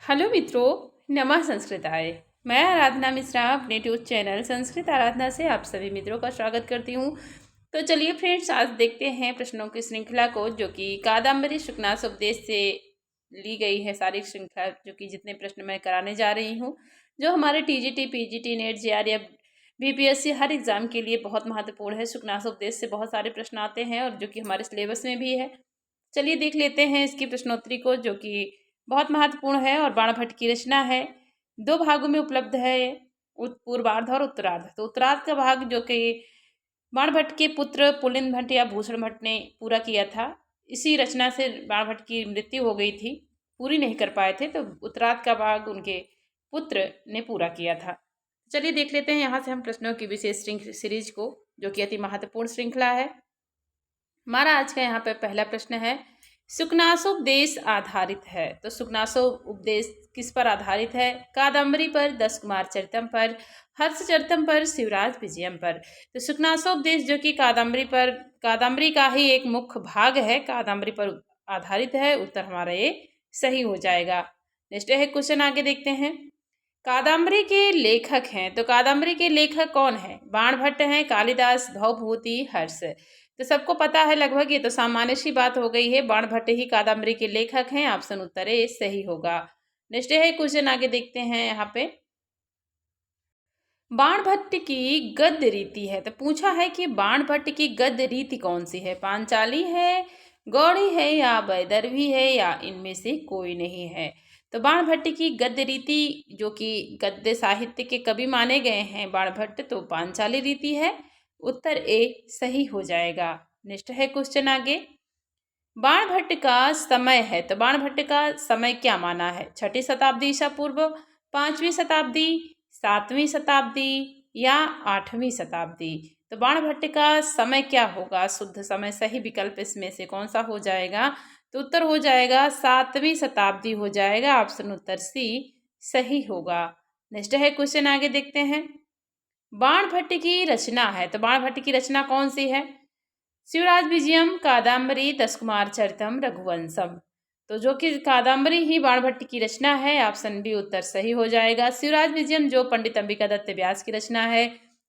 Hello मित्रों, नमः संस्कृताय। मैं आराधना मिश्रा अपने ट्यूब चैनल संस्कृत आराधना से आप सभी मित्रों का स्वागत करती हूँ। तो चलिए फ्रेंड्स, आज देखते हैं प्रश्नों की श्रृंखला को, जो कि कादम्बरी शुकनासोपदेश से ली गई है। सारी श्रृंखला जो कि जितने प्रश्न मैं कराने जा रही हूँ, जो हमारे TGT, PGT, NET, JRF, BPSC हर एग्जाम के लिए बहुत महत्वपूर्ण है। शुकनासोपदेश से बहुत सारे प्रश्न आते हैं और जो कि हमारे सिलेबस में भी है। चलिए देख लेते हैं इसकी प्रश्नोत्तरी को, जो कि बहुत महत्वपूर्ण है और बाणभट्ट की रचना है। दो भागों में उपलब्ध है, पूर्वार्ध और उत्तरार्ध। तो उत्तरार्ध का भाग जो कि बाणभट्ट के पुत्र पुलिन भट्ट या भूषण भट्ट ने पूरा किया था। इसी रचना से बाणभट्ट की मृत्यु हो गई थी, पूरी नहीं कर पाए थे, तो उत्तरार्ध का भाग उनके पुत्र ने पूरा किया था। चलिए देख लेते हैं यहाँ से हम प्रश्नों की विशेष सीरीज को, जो कि अति महत्वपूर्ण श्रृंखला है। हमारा आज का यहाँ पे पहला प्रश्न है, शुकनासोपदेश आधारित है। तो शुकनासोपदेश किस पर आधारित है? कादम्बरी पर, दस कुमार चरितम पर, हर्षचरितम पर, शिवराज विजयम पर। तो शुकनासोपदेश जो कि कादम्बरी का ही एक मुख्य भाग है, कादम्बरी पर आधारित है। उत्तर हमारा ये सही हो जाएगा। नेक्स्ट है क्वेश्चन, आगे देखते हैं। कादम्बरी के लेखक हैं, तो कादम्बरी के लेखक कौन है? बाणभट्ट हैं, कालिदास, भवभूति, हर्ष। तो सबको पता है लगभग, ये तो सामान्य सी बात हो गई है, बाणभट्ट ही कादम्बरी के लेखक हैं। ऑप्शन उत्तर ए सही होगा। नेक्स्ट है क्वेश्चन, आगे देखते हैं। यहाँ पे बाणभट्ट की गद्य रीति है, तो पूछा है कि बाणभट्ट की गद्य रीति कौन सी है? पांचाली है, गौड़ी है, या वैदर्भी है, या इनमें से कोई नहीं है। तो बाणभट्ट की गद्य रीति, जो कि गद्य साहित्य के कवि माने गए हैं बाणभट्ट, तो पांचाली रीति है। उत्तर ए सही हो जाएगा। नेक्स्ट है क्वेश्चन, आगे बाणभट्ट का समय है, तो बाणभट्ट का समय क्या माना है? छठी शताब्दी ईसा पूर्व, पांचवी शताब्दी, सातवीं शताब्दी, या आठवीं शताब्दी। तो बाणभट्ट का समय क्या होगा? शुद्ध समय सही विकल्प इसमें से कौन सा हो जाएगा? तो उत्तर हो जाएगा सातवीं शताब्दी हो जाएगा। ऑप्शन उत्तर सी सही होगा। नेक्स्ट है क्वेश्चन, आगे देखते हैं। बाणभट्ट की रचना है, तो बाणभट्ट की रचना कौन सी है? शिवराज विजयम, कादम्बरी, दस कुमार चरितम, रघुवंशम। तो जो कि कादम्बरी ही बाणभट्ट की रचना है। ऑप्शन बी उत्तर सही हो जाएगा। शिवराज विजयम जो पंडित अंबिका दत्त व्यास की रचना है।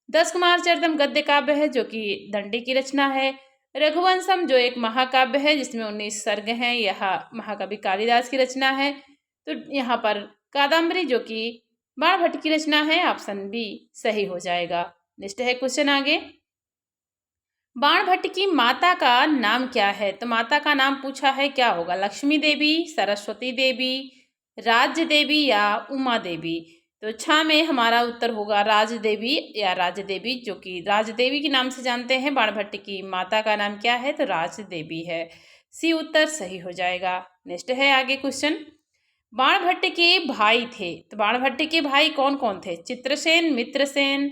दस कुमार चरितम गद्य काव्य है, जो कि दंडी की रचना है। रघुवंशम जो एक महाकाव्य है, जिसमें 19 सर्ग हैं, यह महाकवि कालिदास की रचना है। तो यहाँ पर कादम्बरी जो कि बाणभट्ट की रचना है। ऑप्शन बी सही हो जाएगा। नेक्स्ट है क्वेश्चन, आगे बाणभट्ट की माता का नाम क्या है? तो माता का नाम पूछा है, क्या होगा? लक्ष्मी देवी, सरस्वती देवी, राज्य देवी, या उमा देवी। तो छा में हमारा उत्तर होगा राज देवी या राज देवी, जो कि राज देवी के नाम से जानते हैं। बाणभट्ट की माता का नाम क्या है? तो राज देवी है। सी उत्तर सही हो जाएगा। नेक्स्ट है आगे क्वेश्चन, बाणभट्ट के भाई थे, तो बाणभट्ट के भाई कौन कौन थे? चित्रसेन, मित्रसेन,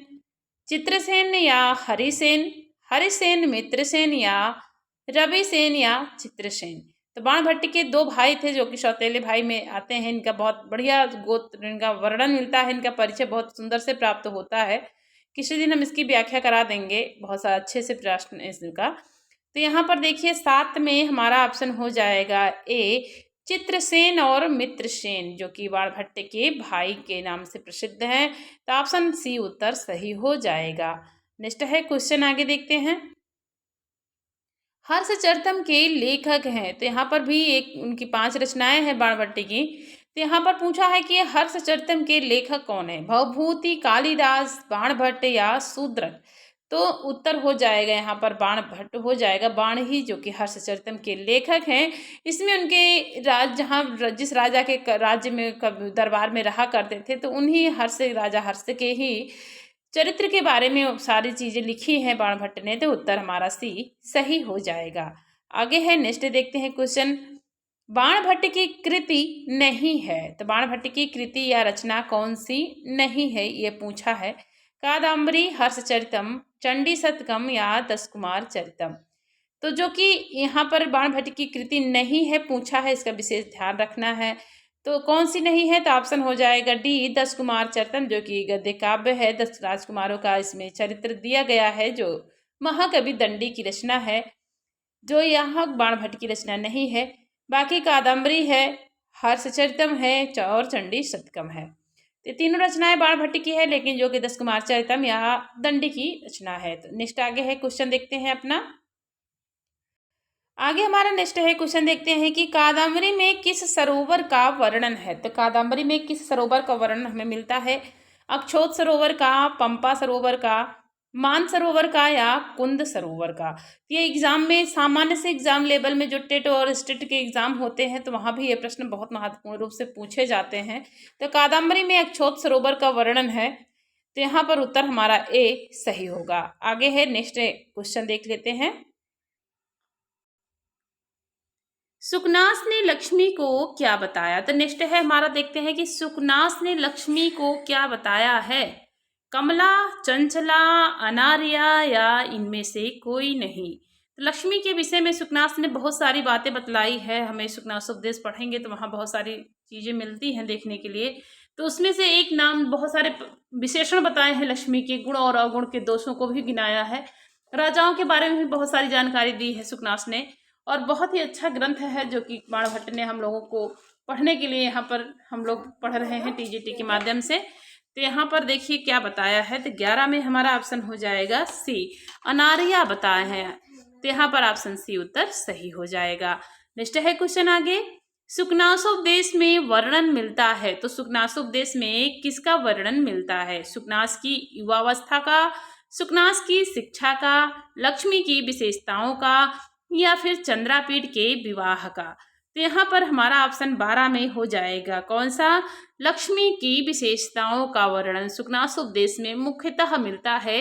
चित्रसेन या हरिसेन, हरिसेन, मित्रसेन, या रविसेन, या चित्रसेन। तो बाणभट्ट के दो भाई थे, जो कि सौतेले भाई में आते हैं। इनका बहुत बढ़िया गोत्र, इनका वर्णन मिलता है, इनका परिचय बहुत सुंदर से प्राप्त होता है। किसी दिन हम इसकी व्याख्या करा देंगे, बहुत सा अच्छे से प्रश्न इसका। तो यहाँ पर देखिए, सात में हमारा ऑप्शन हो जाएगा ए चित्रसेन और मित्रसेन, जो कि बाणभट्ट के भाई के नाम से प्रसिद्ध हैं। तो ऑप्शन सी उत्तर सही हो जाएगा। नेक्स्ट है क्वेश्चन, आगे देखते हैं। हर्षचरितम के लेखक हैं, तो यहाँ पर भी एक उनकी 5 रचनाएं हैं बाणभट्ट की। तो यहाँ पर पूछा है कि हर्षचरितम के लेखक कौन है? भवभूति, कालिदास, बाणभट्ट, या शूद्रक। तो उत्तर हो जाएगा यहाँ पर बाणभट्ट हो जाएगा। बाण ही जो कि हर्षचरितम के लेखक हैं। इसमें उनके जहाँ जिस राजा के राज्य में दरबार में रहा करते थे, तो उन्हीं राजा हर्ष के ही चरित्र के बारे में सारी चीजें लिखी हैं बाणभट्ट ने। तो उत्तर हमारा सी सही हो जाएगा। आगे है, नेक्स्ट देखते हैं क्वेश्चन, बाणभट्ट की कृति नहीं है, तो बाणभट्ट की कृति या रचना कौन सी नहीं है, ये पूछा है। कादम्बरी, हर्षचरितम, चंडी शतकम, या दस कुमार चरितम। तो जो कि यहाँ पर बाणभट्ट की कृति नहीं है पूछा है, इसका विशेष ध्यान रखना है। तो कौन सी नहीं है? तो ऑप्शन हो जाएगा डी दस कुमार चरितम, जो कि गद्य काव्य है। 10 राजकुमारों का इसमें चरित्र दिया गया है, जो महाकवि दंडी की रचना है, जो यहाँ बाणभट्ट की रचना नहीं है। बाकी कादम्बरी है, हर्षचरितम है और चंडी शतकम है। तो तीनों रचनाएं बाणभट्ट की है, लेकिन जो कि दस कुमार चरितम या दंडी की रचना है। तो नेक्स्ट आगे है क्वेश्चन देखते हैं अपना। आगे हमारा नेक्स्ट है क्वेश्चन देखते हैं कि कादम्बरी में किस सरोवर का वर्णन है। तो कादम्बरी में किस सरोवर का वर्णन हमें मिलता है? अक्षोत सरोवर का, पंपा सरोवर का, मान सरोवर का या कुंद सरोवर का। ये एग्जाम में सामान्य से एग्जाम लेवल में जो टेट और स्टेट के एग्जाम होते हैं तो वहाँ भी ये प्रश्न बहुत महत्वपूर्ण रूप से पूछे जाते हैं। तो कादम्बरी में अक्षोत सरोवर का वर्णन है, तो यहाँ पर उत्तर हमारा ए सही होगा। आगे है नेक्स्ट क्वेश्चन देख लेते हैं। सुकनास ने लक्ष्मी को क्या बताया। तो नेक्स्ट है हमारा, देखते हैं कि सुकनास ने लक्ष्मी को क्या बताया है। कमला, चंचला, अनार्या या इनमें से कोई नहीं। तो लक्ष्मी के विषय में सुकनास ने बहुत सारी बातें बतलाई है। हमें सुकनास उपदेश पढ़ेंगे तो वहाँ बहुत सारी चीज़ें मिलती हैं देखने के लिए। तो उसमें से एक नाम, बहुत सारे विशेषण बताए हैं लक्ष्मी के, गुण और अवगुण के दोषों को भी गिनाया है। राजाओं के बारे में भी बहुत सारी जानकारी दी है सुकनास ने, और बहुत ही अच्छा ग्रंथ है जो कि बाणभट्ट ने हम लोगों को पढ़ने के लिए यहाँ पर हम लोग पढ़ रहे हैं टीजीटी के माध्यम से। तो यहाँ पर देखिए क्या बताया है। तो 11 में हमारा ऑप्शन हो जाएगा सी, अनार्या बताए हैं। तो यहाँ पर ऑप्शन सी उत्तर सही हो जाएगा। नेक्स्ट है क्वेश्चन आगे। सुकनासोपदेश में वर्णन मिलता है। तो सुकनासोपदेश में किसका वर्णन मिलता है? सुकनास की युवावस्था का, सुकनास की शिक्षा का, लक्ष्मी की विशेषताओं का या फिर चंद्रापीठ के विवाह का। तो यहाँ पर हमारा ऑप्शन 12 में हो जाएगा कौन सा? लक्ष्मी की विशेषताओं का वर्णन सुकनासोपदेश में मुख्यतः मिलता है।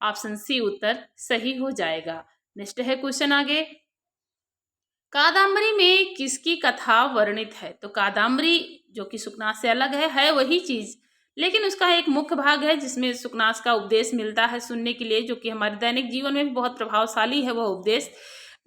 ऑप्शन सी उत्तर सही हो जाएगा। नेक्स्ट है क्वेश्चन आगे। कादम्बरी में किसकी कथा वर्णित है? तो कादम्बरी जो कि सुकनास से अलग है वही चीज, लेकिन उसका एक मुख्य भाग है जिसमें सुकनास का उपदेश मिलता है सुनने के लिए, जो कि हमारे दैनिक जीवन में भी बहुत प्रभावशाली है वह उपदेश।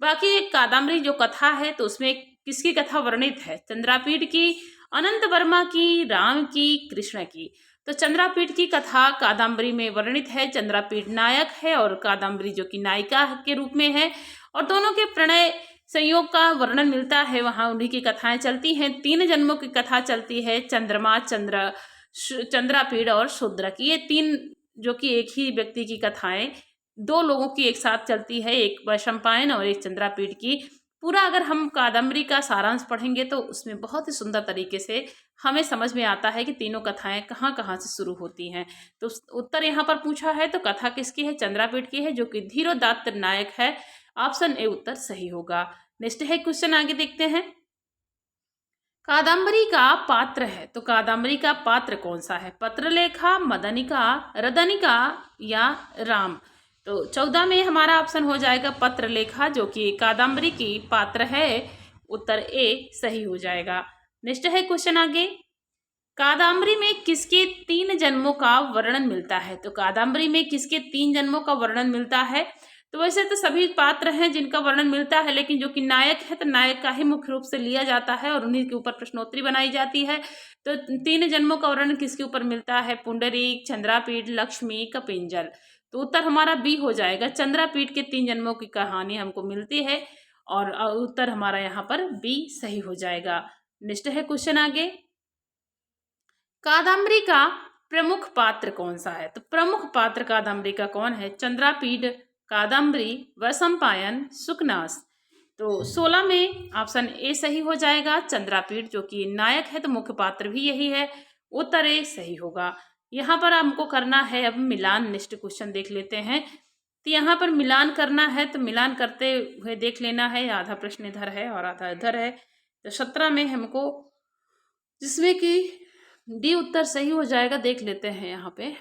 बाकी एक कादम्बरी जो कथा है तो उसमें किसकी कथा वर्णित है? चंद्रापीठ की, अनंत वर्मा की, राम की, कृष्ण की। तो चंद्रापीठ की कथा कादम्बरी में वर्णित है। चंद्रापीठ नायक है और कादम्बरी जो कि नायिका के रूप में है, और दोनों के प्रणय संयोग का वर्णन मिलता है। वहाँ उन्हीं की कथाएं चलती हैं। 3 जन्मों की कथा चलती है, चंद्रमा, चंद्रापीठ और शूद्र की। ये 3 जो कि एक ही व्यक्ति की कथाएं 2 लोगों की एक साथ चलती है, एक वैशंपायन और एक चंद्रापीठ की। पूरा अगर हम कादम्बरी का सारांश पढ़ेंगे तो उसमें बहुत ही सुंदर तरीके से हमें समझ में आता है कि तीनों कथाएं कहाँ कहाँ से शुरू होती हैं। तो उत्तर यहाँ पर पूछा है तो कथा किसकी है? चंद्रापीठ की है, जो कि धीरोदात्त नायक है। ऑप्शन ए उत्तर सही होगा। नेक्स्ट है क्वेश्चन आगे देखते हैं। कादम्बरी का पात्र है। तो कादम्बरी का पात्र कौन सा है? पत्रलेखा, मदनिका, रदनिका या राम। तो 14 में हमारा ऑप्शन हो जाएगा पत्रलेखा, जो कि कादम्बरी की पात्र है। उत्तर ए सही हो जाएगा। नेक्स्ट है क्वेश्चन आगे। कादम्बरी में किसके 3 जन्मों का वर्णन मिलता है? तो कादम्बरी में किसके 3 जन्मों का वर्णन मिलता है? तो वैसे तो सभी पात्र हैं जिनका वर्णन मिलता है, लेकिन जो कि नायक है तो नायक का ही मुख्य रूप से लिया जाता है और उन्हीं के ऊपर प्रश्नोत्तरी बनाई जाती है। तो 3 जन्मों का वर्णन किसके ऊपर मिलता है? पुंडरीक, चंद्रापीठ, लक्ष्मी, कपिंजल। तो उत्तर हमारा बी हो जाएगा। चंद्रापीठ के 3 जन्मों की कहानी हमको मिलती है और उत्तर हमारा यहाँ पर बी सही हो जाएगा। नेक्स्ट है क्वेश्चन आगे। कादम्बरी का प्रमुख पात्र कौन सा है? तो प्रमुख पात्र कादम्बरी का कौन है? चंद्रापीठ, कादम्बरी, वैशंपायन, सुकनास। तो 16 में ऑप्शन ए सही हो जाएगा। चंद्रापीठ जो कि नायक है तो मुख्य पात्र भी यही है। उत्तर ए सही होगा। यहाँ पर हमको करना है अब मिलान। नेक्स्ट क्वेश्चन देख लेते हैं। तो यहाँ पर मिलान करना है, तो मिलान करते हुए देख लेना है। आधा प्रश्न इधर है और आधा इधर है। तो 17 में हमको, जिसमें कि डी उत्तर सही हो जाएगा, देख लेते हैं। यहाँ पे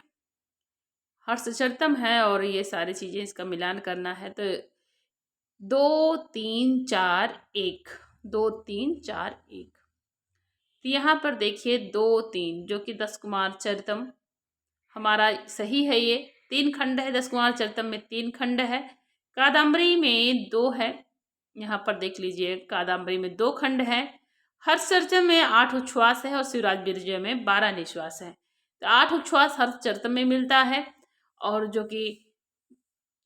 हर्षचरितम है और ये सारी चीज़ें, इसका मिलान करना है। तो 2 3 4 1, 2 3 4 1। तो यहाँ पर देखिए 2 3 जो कि 10 कुमार चरितम हमारा सही है। ये 3 खंड है। 10 कुमार चरितम में 3 खंड है। कादम्बरी में 2 है। यहाँ पर देख लीजिए कादम्बरी में 2 खंड है। हर्षचरितम में 8 उच्छ्वास है और शिवराज विजय में 12 निश्वास है। तो 8 उच्छ्वास हर्षचरितम में मिलता है और जो कि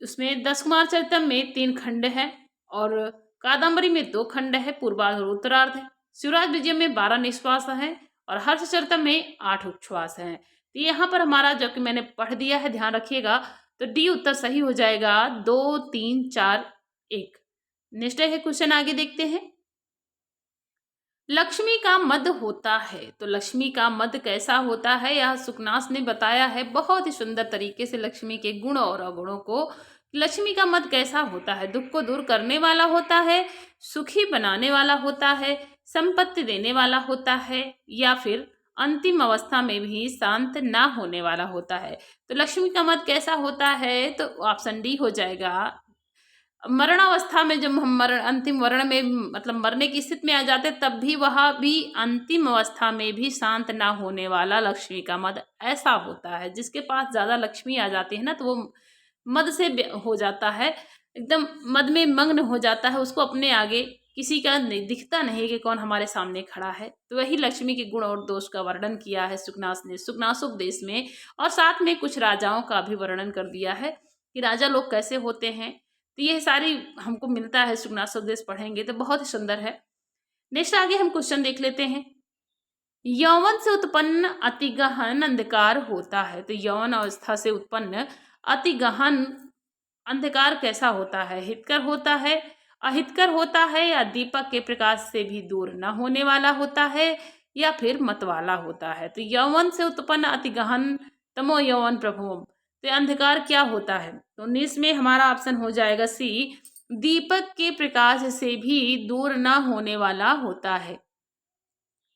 उसमें 10 कुमार चरितम में 3 खंड है और कादम्बरी में 2 खंड है, पूर्वार्ध और उत्तरार्ध है। शिवराज विजय में 12 निश्वास हैं और हर्षचरितम में 8 उच्छ्वास हैं। तो यहाँ पर हमारा जो कि मैंने पढ़ दिया है, ध्यान रखिएगा। तो डी उत्तर सही हो जाएगा, 2 3 4 1। नेक्स्ट है क्वेश्चन, आगे देखते हैं। लक्ष्मी का मद होता है, तो लक्ष्मी का मद कैसा होता है, यह सुकनास ने बताया है बहुत ही सुंदर तरीके से लक्ष्मी के गुण और अवगुणों को। लक्ष्मी का मद कैसा होता है, दुख को दूर करने वाला होता है, सुखी बनाने वाला होता है, संपत्ति देने वाला होता है, या फिर अंतिम अवस्था में भी शांत ना होने वाला होता है। तो लक्ष्मी का मद कैसा होता है, तो ऑप्शन डी हो जाएगा। मरणावस्था में जब हम अंतिम वर्ण में मतलब मरने की स्थिति में आ जाते, तब भी वह भी अंतिम अवस्था में भी शांत ना होने वाला लक्ष्मी का मद ऐसा होता है। जिसके पास ज्यादा लक्ष्मी आ जाती है ना, तो वो मद से हो जाता है, एकदम मद में मग्न हो जाता है, उसको अपने आगे किसी का नहीं दिखता नहीं कि कौन हमारे सामने खड़ा है। तो वही लक्ष्मी के गुण और दोष का वर्णन किया है सुकनास ने सुकनासोपदेश में, और साथ में कुछ राजाओं का भी वर्णन कर दिया है कि राजा लोग कैसे होते हैं। तो ये सारी हमको मिलता है सुकनासोपदेश पढ़ेंगे तो बहुत ही सुंदर है। नेक्स्ट आगे हम क्वेश्चन देख लेते हैं। यौवन से उत्पन्न अति गहन अंधकार होता है, तो यौवन अवस्था से उत्पन्न अति गहन अंधकार कैसा होता है, हितकर होता है, अहितकर होता है, या दीपक के प्रकाश से भी दूर न होने वाला होता है, या फिर मतवाला होता है। तो यौवन से उत्पन्न अति गहन तमो यौवन प्रभुम, तो अंधकार क्या होता है, तो 19 में हमारा ऑप्शन हो जाएगा सी, दीपक के प्रकाश से भी दूर न होने वाला होता है।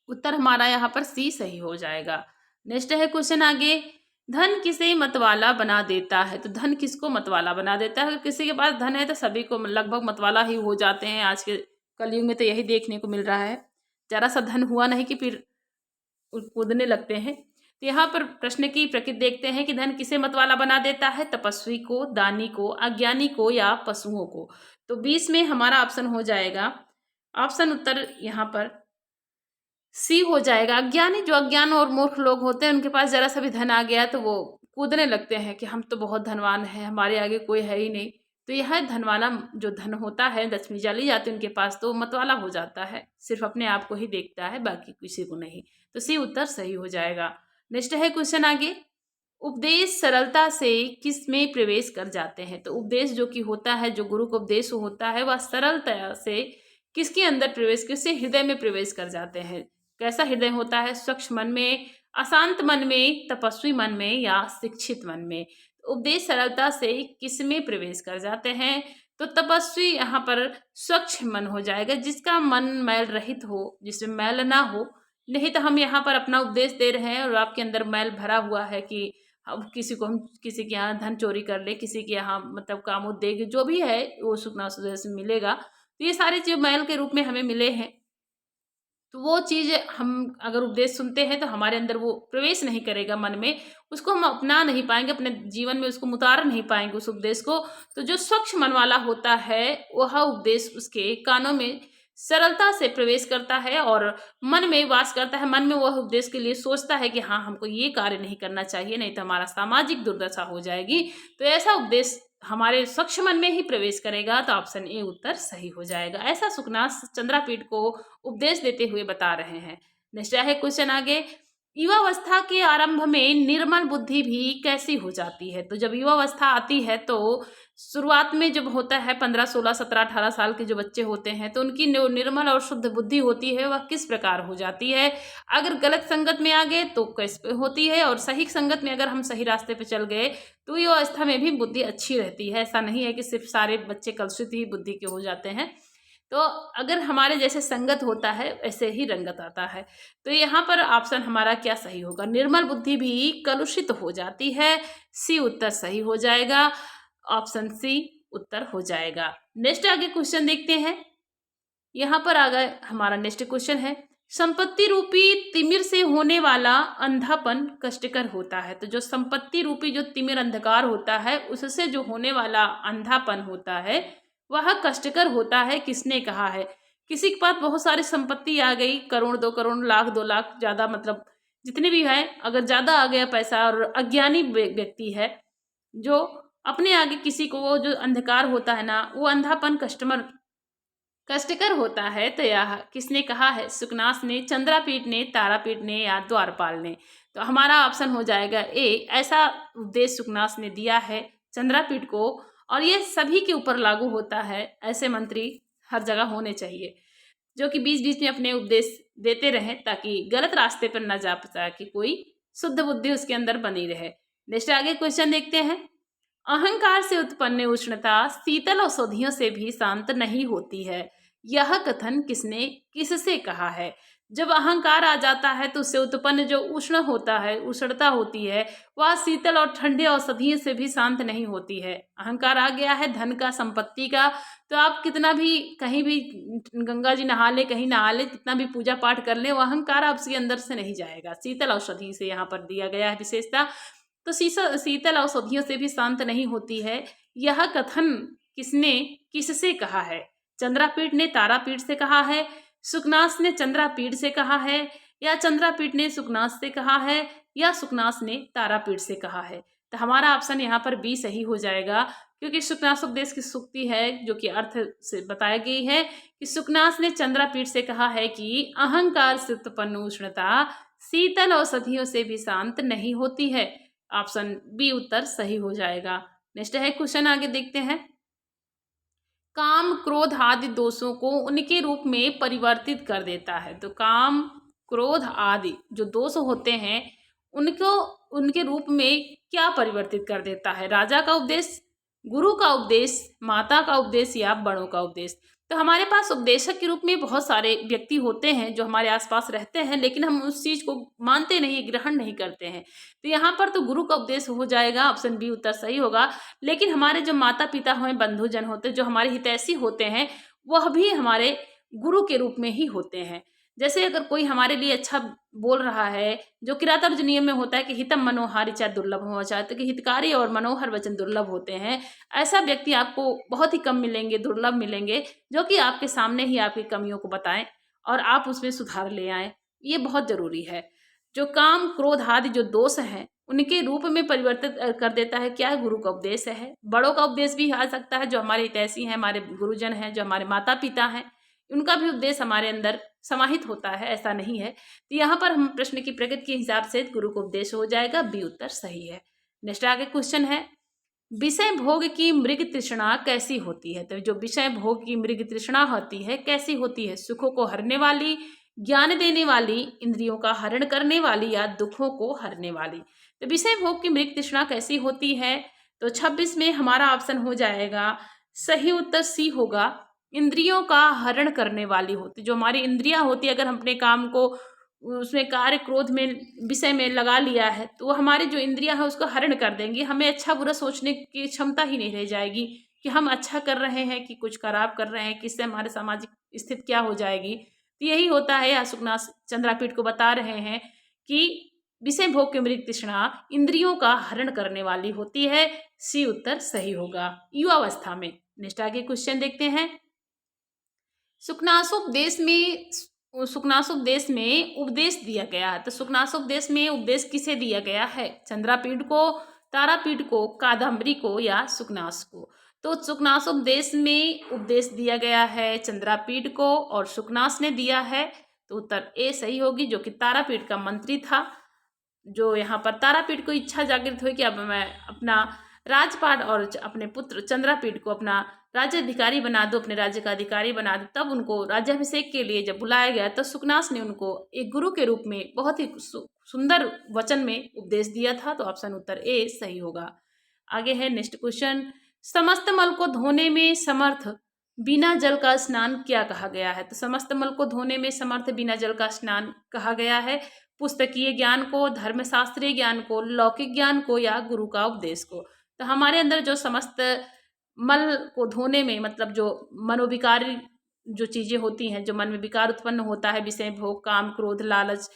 उत्तर हमारा यहाँ पर सी सही हो जाएगा। नेक्स्ट है क्वेश्चन आगे, धन किसे मतवाला बना देता है, तो धन किसको मतवाला बना देता है। अगर किसी के पास धन है तो सभी को लगभग मतवाला ही हो जाते हैं। आज के कलयुग में तो यही देखने को मिल रहा है, जरा सा धन हुआ नहीं कि फिर कूदने लगते हैं। तो यहाँ पर प्रश्न की प्रकृति देखते हैं कि धन किसे मतवाला बना देता है, तपस्वी को, दानी को, अज्ञानी को, या पशुओं को। तो 20 में हमारा ऑप्शन हो जाएगा, ऑप्शन उत्तर यहाँ पर सी हो जाएगा। अज्ञानी, जो अज्ञान और मूर्ख लोग होते हैं, उनके पास जरा सा भी धन आ गया तो वो कूदने लगते हैं कि हम तो बहुत धनवान हैं, हमारे आगे कोई है ही नहीं। तो यह धन वाला जो धन होता है, लक्ष्मी चली जाती है उनके पास तो मतवाला हो जाता है, सिर्फ अपने आप को ही देखता है, बाकी किसी को नहीं। तो सी उत्तर सही हो जाएगा। नेक्स्ट है क्वेश्चन आगे, उपदेश सरलता से किस में प्रवेश कर जाते हैं। तो उपदेश जो कि होता है, जो गुरु को उपदेश होता है, वह सरलता से किसके अंदर प्रवेश, किससे हृदय में प्रवेश कर जाते हैं। कैसा हृदय होता है, स्वच्छ मन में, अशांत मन में, तपस्वी मन में, या शिक्षित मन में। उपदेश सरलता से किस में प्रवेश कर जाते हैं, तो तपस्वी यहाँ पर स्वच्छ मन हो जाएगा, जिसका मन मैल रहित हो, जिसमें मैल ना हो। नहीं तो हम यहाँ पर अपना उपदेश दे रहे हैं और आपके अंदर मैल भरा हुआ है कि अब किसी को हम किसी के यहाँ धन चोरी कर ले, किसी के यहाँ मतलब काम उद्योग जो भी है वो सुकनासोपदेश से मिलेगा। तो ये सारी चीज मैल के रूप में हमें मिले हैं, तो वो चीज़ हम अगर उपदेश सुनते हैं तो हमारे अंदर वो प्रवेश नहीं करेगा मन में, उसको हम अपना नहीं पाएंगे, अपने जीवन में उसको उतार नहीं पाएंगे उस उपदेश को। तो जो स्वच्छ मन वाला होता है वह उपदेश उसके कानों में सरलता से प्रवेश करता है और मन में वास करता है। मन में वह उपदेश के लिए सोचता है कि हाँ, हमको ये कार्य नहीं करना चाहिए, नहीं तो हमारा सामाजिक दुर्दशा हो जाएगी। तो ऐसा उपदेश हमारे स्वच्छ मन में ही प्रवेश करेगा, तो ऑप्शन ए उत्तर सही हो जाएगा। ऐसा सुकनास चंद्रापीठ को उपदेश देते हुए बता रहे हैं। नेक्स्ट है क्वेश्चन आगे, युवावस्था के आरंभ में निर्मल बुद्धि भी कैसी हो जाती है। तो जब युवावस्था आती है तो शुरुआत में जब होता है 15 16 17 18 साल के जो बच्चे होते हैं, तो उनकी निर्मल और शुद्ध बुद्धि होती है, वह किस प्रकार हो जाती है। अगर गलत संगत में आ गए तो कैसे होती है, और सही संगत में अगर हम सही रास्ते पे चल गए तो युवा अवस्था में भी बुद्धि अच्छी रहती है। ऐसा नहीं है कि सिर्फ सारे बच्चे कलुषित ही बुद्धि के हो जाते हैं। तो अगर हमारे जैसे संगत होता है वैसे ही रंगत आता है। तो यहाँ पर ऑप्शन हमारा क्या सही होगा, निर्मल बुद्धि भी कलुषित हो जाती है। सी उत्तर सही हो जाएगा, ऑप्शन सी उत्तर हो जाएगा। नेक्स्ट आगे क्वेश्चन देखते हैं। यहाँ पर आगे हमारा नेक्स्ट क्वेश्चन है, संपत्ति रूपी तिमिर से होने वाला अंधापन कष्टकर होता है। तो जो संपत्ति रूपी जो तिमिर अंधकार होता है, उससे जो होने वाला अंधापन होता है वह कष्टकर होता है। किसने कहा है, किसी के पास बहुत सारी संपत्ति आ गई, करोड़ 2 करोड़, लाख 2 लाख, ज्यादा मतलब जितने भी है, अगर ज्यादा आ गया पैसा, और अज्ञानी व्यक्ति है जो अपने आगे किसी को, वो जो अंधकार होता है ना, वो अंधापन कस्टमर कष्टकर होता है तो यह किसने कहा है? सुकनास ने, चंद्रापीठ ने, तारापीठ ने या द्वारपाल ने? तो हमारा ऑप्शन हो जाएगा ए। ऐसा उपदेश सुकनास ने दिया है चंद्रापीठ को, और ये सभी के ऊपर लागू होता है। ऐसे मंत्री हर जगह होने चाहिए जो कि बीच बीच में अपने उपदेश देते रहें ताकि गलत रास्ते पर न जा पाए, कि कोई शुद्ध बुद्धि उसके अंदर बनी रहे। नेक्स्ट आगे क्वेश्चन देखते हैं। अहंकार से उत्पन्न उष्णता शीतल औषधियों से भी शांत नहीं होती है। यह कथन किसने किससे कहा है? जब अहंकार आ जाता है तो उससे उत्पन्न जो उष्ण होता है, उष्णता होती है, वह शीतल और ठंडे औषधियों से भी शांत नहीं होती है। अहंकार आ गया है धन का, संपत्ति का, तो आप कितना भी कहीं भी गंगा जी नहा ले, कहीं नहा ले, कितना भी पूजा पाठ कर ले, वो अहंकार आपके अंदर से नहीं जाएगा। शीतल औषधि से यहाँ पर दिया गया है विशेषता। तो शीतल औषधियों से भी शांत नहीं होती है। यह कथन किसने किससे कहा है? चंद्रापीठ ने तारापीठ से कहा है, सुकनास ने चंद्रापीठ से कहा है, या चंद्रापीठ ने सुकनास से कहा है, या सुकनास ने तारापीठ से कहा है? तो हमारा ऑप्शन यहाँ पर बी सही हो जाएगा, क्योंकि सुकनास उपदेश की सूक्ति है जो कि अर्थ से बताई गई है कि सुकनास ने चंद्रापीठ से कहा है कि अहंकार से उत्पन्न उष्णता शीतल औषधियों से भी शांत नहीं होती है। ऑप्शन बी उत्तर सही हो जाएगा। नेक्स्ट है क्वेश्चन, आगे देखते हैं। काम क्रोध आदि दोषों को उनके रूप में परिवर्तित कर देता है। तो काम क्रोध आदि जो दोष होते हैं उनको उनके रूप में क्या परिवर्तित कर देता है? राजा का उपदेश, गुरु का उपदेश, माता का उपदेश या बड़ों का उपदेश? तो हमारे पास उपदेशक के रूप में बहुत सारे व्यक्ति होते हैं जो हमारे आसपास रहते हैं, लेकिन हम उस चीज को मानते नहीं, ग्रहण नहीं करते हैं। तो यहाँ पर तो गुरु का उपदेश हो जाएगा, ऑप्शन बी उत्तर सही होगा। लेकिन हमारे जो माता पिता हैं, बंधुजन होते हैं, जो हमारे हितैषी होते हैं, वह भी हमारे गुरु के रूप में ही होते हैं। जैसे अगर कोई हमारे लिए अच्छा बोल रहा है, जो किरातार्जुनीय नियम में होता है कि हितम मनोहारी चाहे दुर्लभ हो, चाहते कि हितकारी और मनोहर वचन दुर्लभ होते हैं, ऐसा व्यक्ति आपको बहुत ही कम मिलेंगे, दुर्लभ मिलेंगे, जो कि आपके सामने ही आपकी कमियों को बताएं और आप उसमें सुधार ले आएं। ये बहुत जरूरी है। जो काम क्रोध आदि जो दोष हैं उनके रूप में परिवर्तित कर देता है, क्या है? गुरु का उपदेश है। बड़ों का उपदेश भी आ सकता है, जो हमारे हितैषी हैं, हमारे गुरुजन हैं, जो हमारे माता पिता हैं, उनका भी उपदेश हमारे अंदर समाहित होता है, ऐसा नहीं है। तो यहाँ पर हम प्रश्न की प्रगति के हिसाब से गुरु को उपदेश हो जाएगा, बी उत्तर सही है। नेक्स्ट आगे क्वेश्चन है, विषय भोग की मृग तृष्णा कैसी होती है? तो जो विषय भोग की मृग तृष्णा होती है कैसी होती है? सुखों को हरने वाली, ज्ञान देने वाली, इंद्रियों का हरण करने वाली, या दुखों को हरने वाली? तो विषय भोग की मृग तृष्णा कैसी होती है? तो 26 में हमारा ऑप्शन हो जाएगा, सही उत्तर सी होगा, इंद्रियों का हरण करने वाली होती। जो हमारी इंद्रियां होती है, अगर हम अपने काम को उसमें कार्य क्रोध में विषय में लगा लिया है, तो वो हमारी जो इंद्रियां हैं उसको हरण कर देंगी। हमें अच्छा बुरा सोचने की क्षमता ही नहीं रह जाएगी कि हम अच्छा कर रहे हैं कि कुछ खराब कर रहे हैं, किससे हमारे सामाजिक स्थिति क्या हो जाएगी। तो यही होता है, सुकनास चंद्रापीठ को बता रहे हैं कि विषय भोग की मृग तृष्णा इंद्रियों का हरण करने वाली होती है। सी उत्तर सही होगा, युवावस्था में। नेक्स्ट आगे क्वेश्चन देखते हैं। सुकनासोपदेश में उपदेश दिया गया है। तो सुकनासोपदेश में उपदेश किसे दिया गया है? चंद्रापीठ को, तारापीठ को, कादम्बरी को, या सुकनास को? तो सुकनासोपदेश में उपदेश दिया गया है चंद्रापीठ को और सुकनास ने दिया है। तो उत्तर ए सही होगी, जो कि तारापीठ का मंत्री था। जो यहाँ पर तारापीठ को इच्छा जागृत हुई कि अब मैं अपना राजपाट और अपने पुत्र चंद्रापीठ को अपना राज्य अधिकारी बना दो, अपने राज्य का अधिकारी बना दो। तब उनको राज्याभिषेक के लिए जब बुलाया गया तो सुकनास ने उनको एक गुरु के रूप में बहुत ही सुंदर वचन में उपदेश दिया था। तो ऑप्शन उत्तर ए सही होगा। आगे है नेक्स्ट क्वेश्चन, समस्त मल को धोने में समर्थ बिना जल का स्नान क्या कहा गया है? तो समस्त मल को धोने में समर्थ बिना जल का स्नान कहा गया है। पुस्तकीय ज्ञान को, धर्मशास्त्रीय ज्ञान को, लौकिक ज्ञान को, या गुरु का उपदेश को? तो हमारे अंदर जो समस्त मल को धोने में, मतलब जो मनोविकारी जो चीजें होती हैं, जो मन में विकार उत्पन्न होता है, विषय भोग, काम, क्रोध, लालच,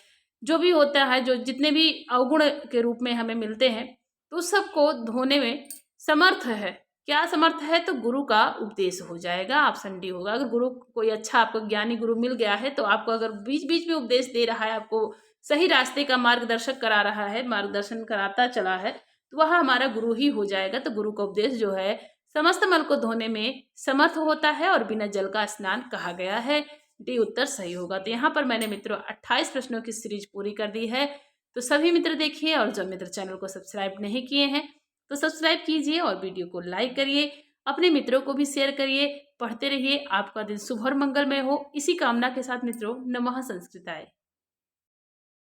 जो भी होता है, जो जितने भी अवगुण के रूप में हमें मिलते हैं, तो उस सबको धोने में समर्थ है। क्या समर्थ है? तो गुरु का उपदेश हो जाएगा, ऑप्शन डी होगा। अगर गुरु कोई अच्छा आपको ज्ञानी गुरु मिल गया है तो आपको अगर बीच बीच में उपदेश दे रहा है, आपको सही रास्ते का मार्गदर्शक करा रहा है, मार्गदर्शन कराता चला है, तो वह हमारा गुरु ही हो जाएगा। तो गुरु का उपदेश जो है समस्त मल को धोने में समर्थ होता है और बिना जल का स्नान कहा गया है। डी उत्तर सही होगा। तो यहाँ पर मैंने मित्रों 28 प्रश्नों की सीरीज पूरी कर दी है। तो सभी मित्र देखिए, और जो मित्र चैनल को सब्सक्राइब नहीं किए हैं तो सब्सक्राइब कीजिए और वीडियो को लाइक करिए, अपने मित्रों को भी शेयर करिए। पढ़ते रहिए, आपका दिन शुभ और मंगलमय हो, इसी कामना के साथ मित्रों, नमः संस्कृताय।